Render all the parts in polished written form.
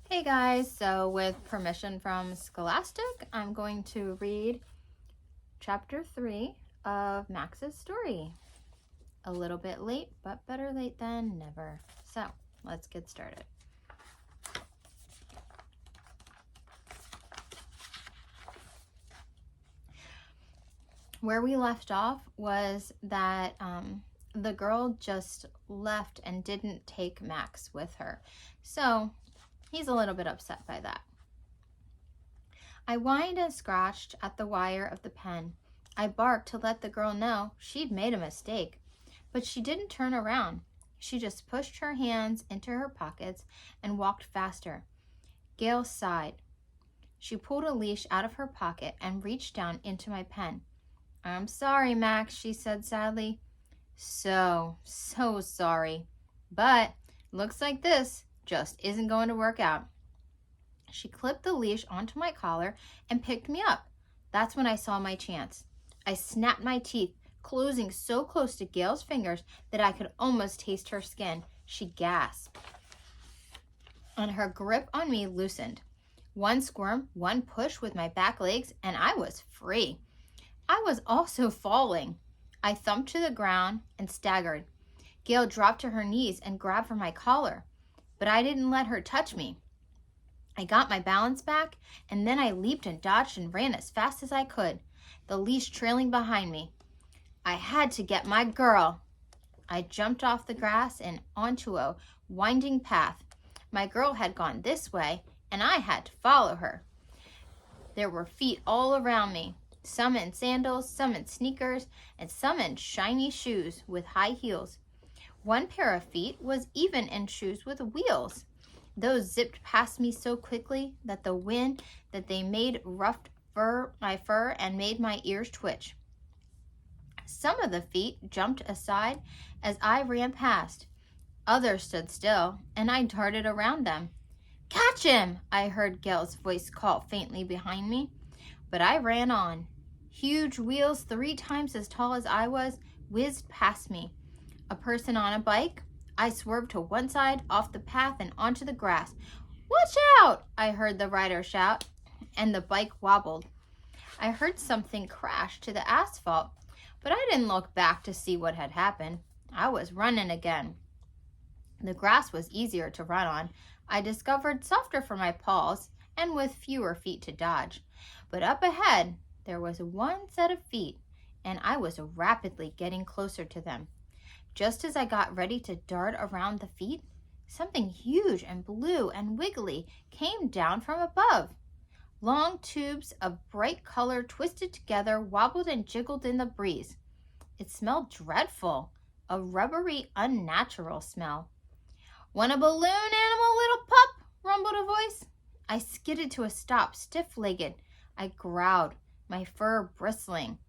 Hey guys, so with permission from Scholastic, I'm going to read chapter 3 of Max's story. A little bit late, but better late than never. So, let's get started. Where we left off was that the girl just left and didn't take Max with her. So, he's a little bit upset by that. I whined and scratched at the wire of the pen. I barked to let the girl know she'd made a mistake, but she didn't turn around. She just pushed her hands into her pockets and walked faster. Gail sighed. She pulled a leash out of her pocket and reached down into my pen. "I'm sorry, Max," she said sadly. So sorry. But looks like this just isn't going to work out." She clipped the leash onto my collar and picked me up. That's when I saw my chance. I snapped my teeth, closing so close to Gail's fingers that I could almost taste her skin. She gasped, and her grip on me loosened. One squirm, one push with my back legs, and I was free. I was also falling. I thumped to the ground and staggered. Gail dropped to her knees and grabbed for my collar, but I didn't let her touch me. I got my balance back, and then I leaped and dodged and ran as fast as I could, the leash trailing behind me. I had to get my girl. I jumped off the grass and onto a winding path. My girl had gone this way, and I had to follow her. There were feet all around me, some in sandals, some in sneakers, and some in shiny shoes with high heels. One pair of feet was even in shoes with wheels. Those zipped past me so quickly that the wind that they made roughed my fur and made my ears twitch. Some of the feet jumped aside as I ran past. Others stood still, and I darted around them. "Catch him!" I heard Gail's voice call faintly behind me, but I ran on. Huge wheels 3 times as tall as I was whizzed past me. A person on a bike. I swerved to one side, off the path, and onto the grass. "Watch out!" I heard the rider shout, and the bike wobbled. I heard something crash to the asphalt, but I didn't look back to see what had happened. I was running again. The grass was easier to run on. I discovered softer for my paws and with fewer feet to dodge. But up ahead, there was one set of feet, and I was rapidly getting closer to them. Just as I got ready to dart around the feet, something huge and blue and wiggly came down from above. Long tubes of bright color twisted together, wobbled and jiggled in the breeze. It smelled dreadful, a rubbery, unnatural smell. "Want a balloon, animal, little pup?" rumbled a voice. I skidded to a stop, stiff-legged. I growled, my fur bristling.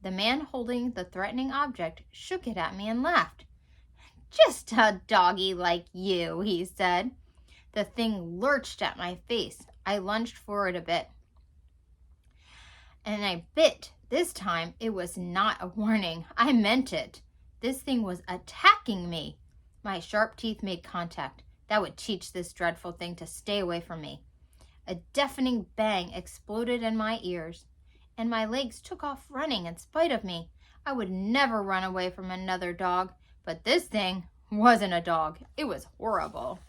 The man holding the threatening object shook it at me and laughed. "Just a doggy like you," he said. The thing lurched at my face. I lunged forward a bit, and I bit. This time, it was not a warning. I meant it. This thing was attacking me. My sharp teeth made contact. That would teach this dreadful thing to stay away from me. A deafening bang exploded in my ears, and my legs took off running in spite of me. I would never run away from another dog, but this thing wasn't a dog. It was horrible.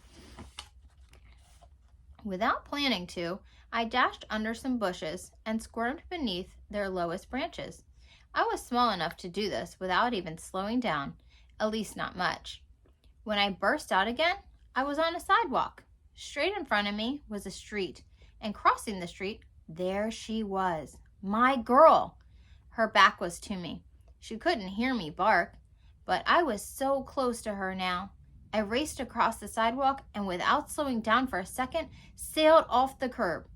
Without planning to, I dashed under some bushes and squirmed beneath their lowest branches. I was small enough to do this without even slowing down, at least not much. When I burst out again, I was on a sidewalk. Straight in front of me was a street, and crossing the street, there she was, my girl. Her back was to me. She couldn't hear me bark, but I was so close to her now. I raced across the sidewalk and without slowing down for a second, sailed off the curb.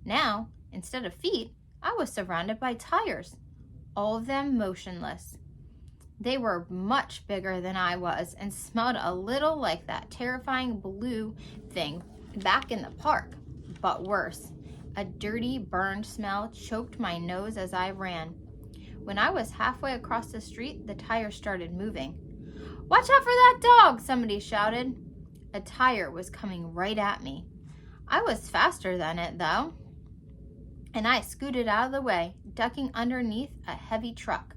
Now, instead of feet, I was surrounded by tires, all of them motionless. They were much bigger than I was and smelled a little like that terrifying blue thing back in the park, but worse. A dirty, burned smell choked my nose as I ran. When I was halfway across the street, the tires started moving. "Watch out for that dog!" somebody shouted. A tire was coming right at me. I was faster than it, though, and I scooted out of the way, ducking underneath a heavy truck.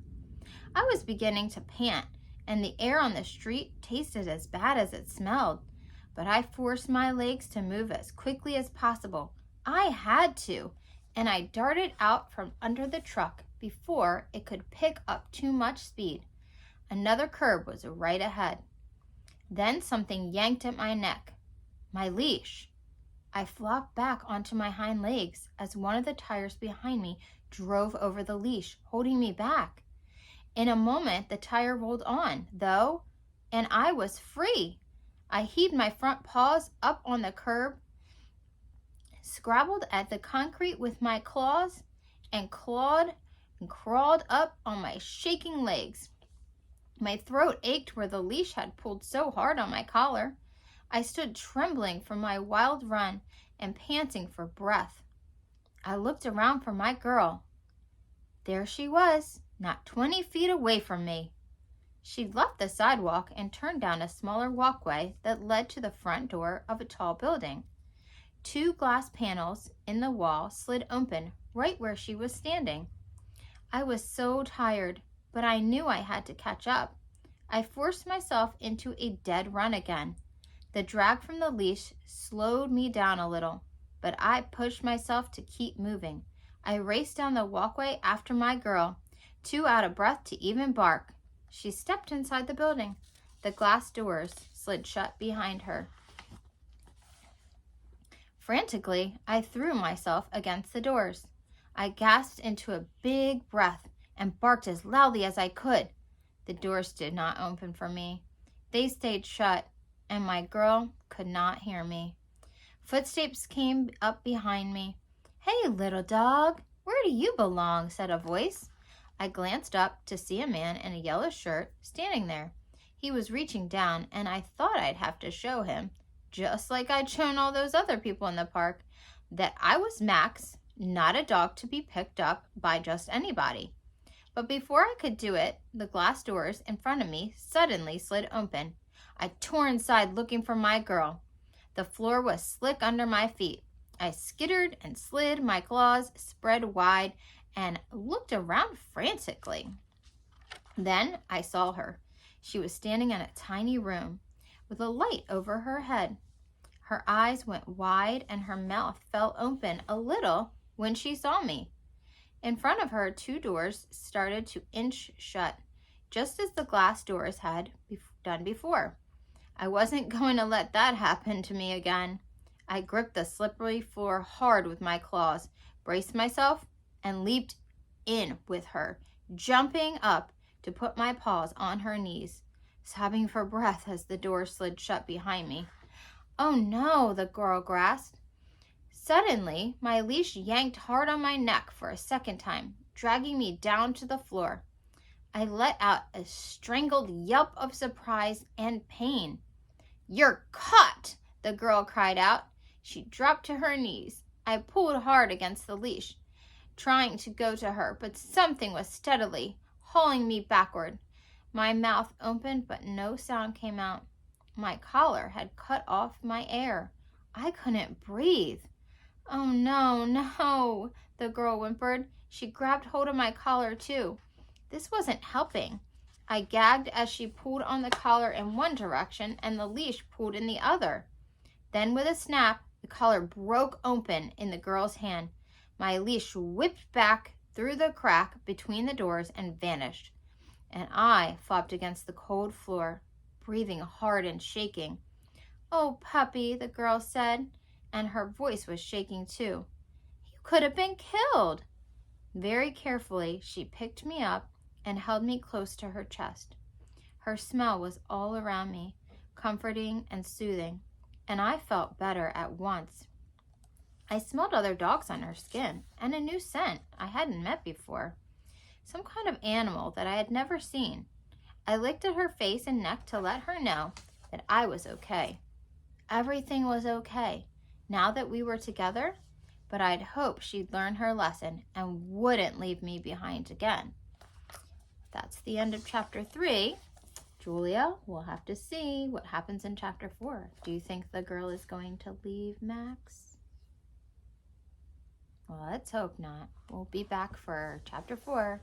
I was beginning to pant, and the air on the street tasted as bad as it smelled, but I forced my legs to move as quickly as possible. I had to, and I darted out from under the truck before it could pick up too much speed. Another curb was right ahead. Then something yanked at my neck. My leash. I flopped back onto my hind legs as one of the tires behind me drove over the leash, holding me back. In a moment, the tire rolled on, though, and I was free. I heaved my front paws up on the curb, scrabbled at the concrete with my claws, and clawed and crawled up on my shaking legs. My throat ached where the leash had pulled so hard on my collar. I stood trembling from my wild run and panting for breath. I looked around for my girl. There she was, not 20 feet away from me. She'd left the sidewalk and turned down a smaller walkway that led to the front door of a tall building. 2 glass panels in the wall slid open right where she was standing. I was so tired, but I knew I had to catch up. I forced myself into a dead run again. The drag from the leash slowed me down a little, but I pushed myself to keep moving. I raced down the walkway after my girl, too out of breath to even bark. She stepped inside the building. The glass doors slid shut behind her. Frantically, I threw myself against the doors. I gasped into a big breath and barked as loudly as I could. The doors did not open for me. They stayed shut, and my girl could not hear me. Footsteps came up behind me. "Hey, little dog, where do you belong?" said a voice. I glanced up to see a man in a yellow shirt standing there. He was reaching down, and I thought I'd have to show him, just like I'd shown all those other people in the park, that I was Max, not a dog to be picked up by just anybody. But before I could do it, the glass doors in front of me suddenly slid open. I tore inside looking for my girl. The floor was slick under my feet. I skittered and slid, my claws spread wide, and looked around frantically. Then I saw her. She was standing in a tiny room with a light over her head. Her eyes went wide and her mouth fell open a little when she saw me. In front of her, 2 doors started to inch shut, just as the glass doors had done before. I wasn't going to let that happen to me again. I gripped the slippery floor hard with my claws, braced myself, and leaped in with her, jumping up to put my paws on her knees, sobbing for breath as the door slid shut behind me. "Oh no," the girl gasped. Suddenly, my leash yanked hard on my neck for a second time, dragging me down to the floor. I let out a strangled yelp of surprise and pain. "You're caught!" the girl cried out. She dropped to her knees. I pulled hard against the leash, trying to go to her, but something was steadily hauling me backward. My mouth opened, but no sound came out. My collar had cut off my air. I couldn't breathe. "Oh, no, no," the girl whimpered. She grabbed hold of my collar, too. This wasn't helping. I gagged as she pulled on the collar in one direction and the leash pulled in the other. Then with a snap, the collar broke open in the girl's hand. My leash whipped back through the crack between the doors and vanished. And I flopped against the cold floor, breathing hard and shaking. "Oh, puppy," the girl said, and her voice was shaking too. "You could have been killed." Very carefully, she picked me up and held me close to her chest. Her smell was all around me, comforting and soothing, and I felt better at once. I smelled other dogs on her skin and a new scent I hadn't met before, some kind of animal that I had never seen. I licked at her face and neck to let her know that I was okay. Everything was okay now that we were together, but I'd hoped she'd learn her lesson and wouldn't leave me behind again. That's the end of chapter 3. Julia, we'll have to see what happens in chapter 4. Do you think the girl is going to leave Max? Let's hope not. We'll be back for chapter 4.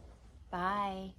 Bye.